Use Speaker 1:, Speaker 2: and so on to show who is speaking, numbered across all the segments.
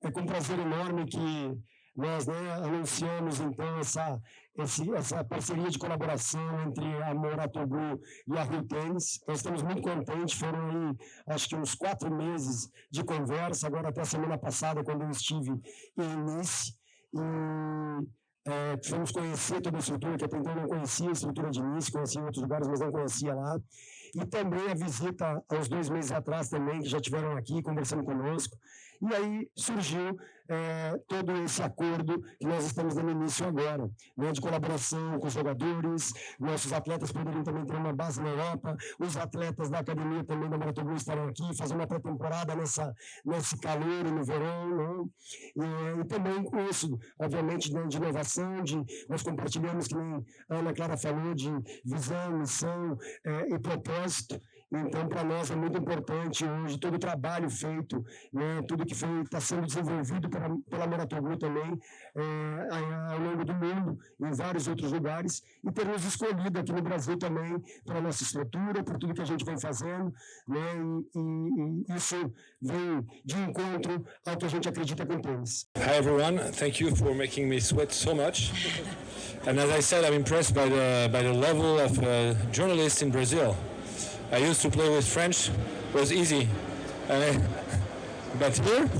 Speaker 1: É com prazer enorme que nós, né, anunciamos então essa parceria de colaboração entre a Mouratoglou e a Rio Tennis. Nós estamos muito contentes, foram aí, acho que uns 4 meses de conversa, agora até a semana passada, quando eu estive em Nice, e fomos conhecer toda a estrutura, que até então eu não conhecia a estrutura de Nice, conhecia em outros lugares, mas não conhecia lá. E também a visita aos 2 meses atrás também, que já estiveram aqui conversando conosco. E aí surgiu todo esse acordo que nós estamos dando início agora, né, de colaboração com os jogadores, nossos atletas poderiam também ter uma base na Europa, os atletas da academia também da Mouratoglou estarão aqui, fazendo uma pré-temporada nesse calor no verão, né, e também com isso, obviamente, de inovação, nós compartilhamos, que nem a Ana Clara falou, de visão, missão e propósito. Então, para nós é muito importante hoje todo o trabalho feito, né, tudo que está sendo desenvolvido pela Mouratoglou também ao longo do mundo, em vários outros lugares, e ter nos escolhido aqui no Brasil também pela nossa estrutura, por tudo que a gente vem fazendo, né, e isso vem de encontro ao que a gente acredita com o tênis.
Speaker 2: Hi everyone, thank you for making me sweat so much. And as I said, I'm impressed by the level of journalists in Brazil. I used to play with French, it was easy. But here,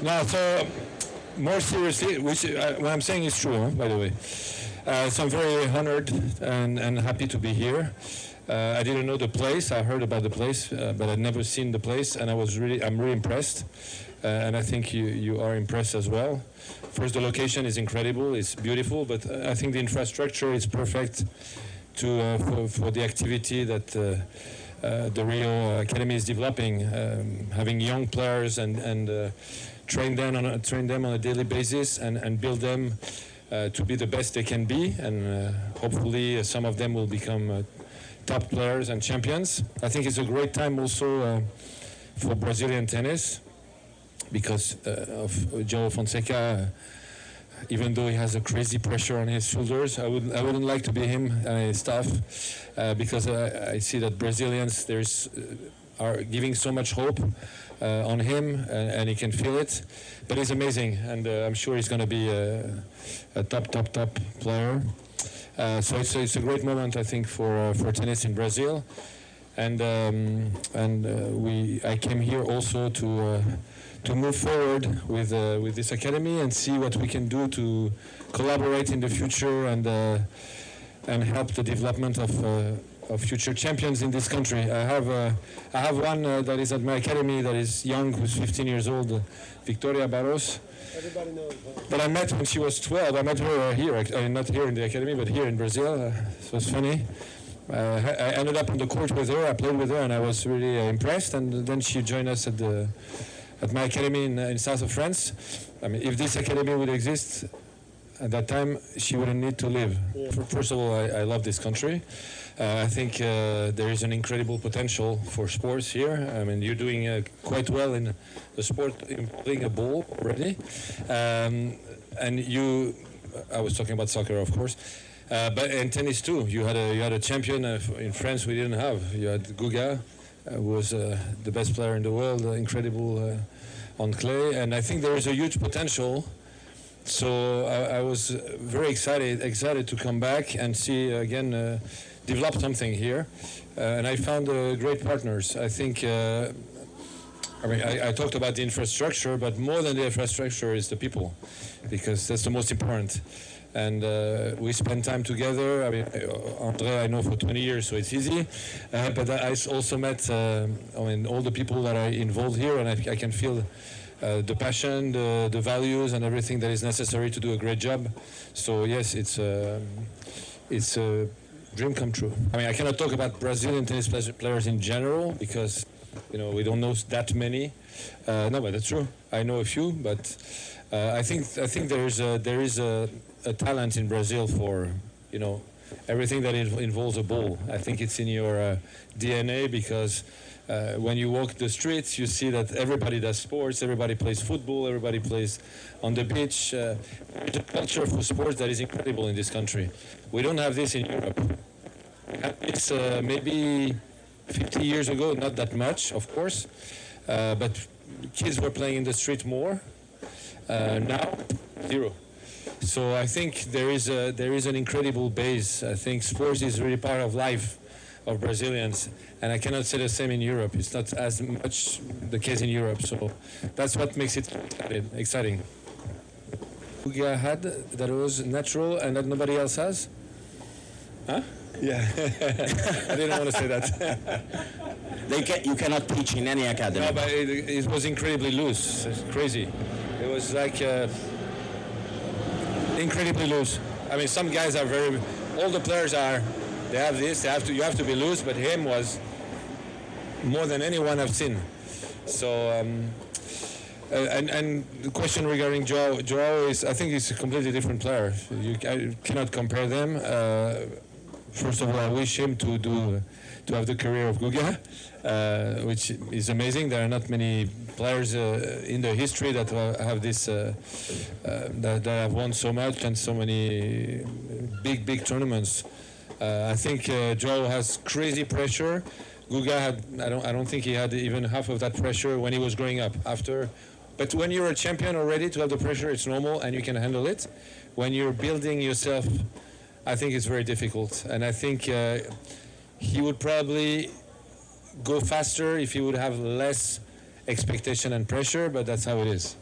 Speaker 2: now, so more seriously, which what I'm saying is true, by the way. So I'm very honored and happy to be here. I didn't know the place. I heard about the place, but I'd never seen the place, and I'm really impressed. And I think you are impressed as well. First, the location is incredible. It's beautiful, but I think the infrastructure is perfect for the activity that the Rio Academy is developing, having young players and train them on a daily basis and build them to be the best they can be, and hopefully some of them will become top players and champions. I think it's a great time also for Brazilian tennis because of João Fonseca. Even though he has a crazy pressure on his shoulders, I wouldn't like to be him and his staff because I see that Brazilians are giving so much hope on him and he can feel it. But he's amazing, and I'm sure he's going to be a top player. So it's a great moment, I think, for tennis in Brazil, and I came here also to move forward with this academy and see what we can do to collaborate in the future and help the development of future champions in this country. I have one that is at my academy that is young, who's 15 years old, Victoria Barros.
Speaker 1: Everybody knows her.
Speaker 2: But I met when she was 12. I met her here, not here in the academy, but here in Brazil. So it's funny. I ended up on the court with her. I played with her, and I was really impressed. And then she joined us at my academy in south of France. I mean, if this academy would exist at that time, she wouldn't need to live. Yeah. First of all, I love this country. I think there is an incredible potential for sports here. I mean, you're doing quite well in the sport, in playing a ball already. And I was talking about soccer, of course, but in tennis too. You had a champion in France we didn't have. You had Guga, who was the best player in the world, incredible on clay. And I think there is a huge potential. So I was very excited to come back and see again. Develop something here, and I found great partners. I think, I talked about the infrastructure, but more than the infrastructure is the people, because that's the most important. And we spend time together. I mean, Andre, I know for 20 years, so it's easy. But I also met, all the people that are involved here, and I can feel the passion, the values, and everything that is necessary to do a great job. So yes, it's a dream come true. I mean, I cannot talk about Brazilian tennis players in general because, we don't know that many. No, but that's true. I know a few, but I think there is a talent in Brazil for, everything that involves a ball. I think it's in your DNA because when you walk the streets, you see that everybody does sports, everybody plays football, everybody plays on the beach. There's a culture for sports that is incredible in this country. We don't have this in Europe. It's maybe 50 years ago, not that much, of course, but kids were playing in the street more. Now, 0. So I think there is an incredible base. I think sports is really part of life of Brazilians, and I cannot say the same in Europe. It's not as much the case in Europe, so that's what makes it exciting. Guga had that was natural and that nobody else has? Huh? Yeah. I didn't want to say that.
Speaker 3: You cannot teach in any academy.
Speaker 2: No, but it was incredibly loose. It's crazy. It was like incredibly loose. I mean, some guys are all the players are, they have this, you have to be loose, but him was more than anyone I've seen. So, and the question regarding João is, I think he's a completely different player. I cannot compare them. First of all, I wish him to have the career of Guga, which is amazing. There are not many players in the history that have this, that have won so much and so many big tournaments. I think João has crazy pressure. Guga had, I don't think he had even half of that pressure when he was growing up. But when you're a champion already, to have the pressure, it's normal and you can handle it. When you're building yourself, I think it's very difficult. And I think he would probably go faster if he would have less expectation and pressure, but that's how it is.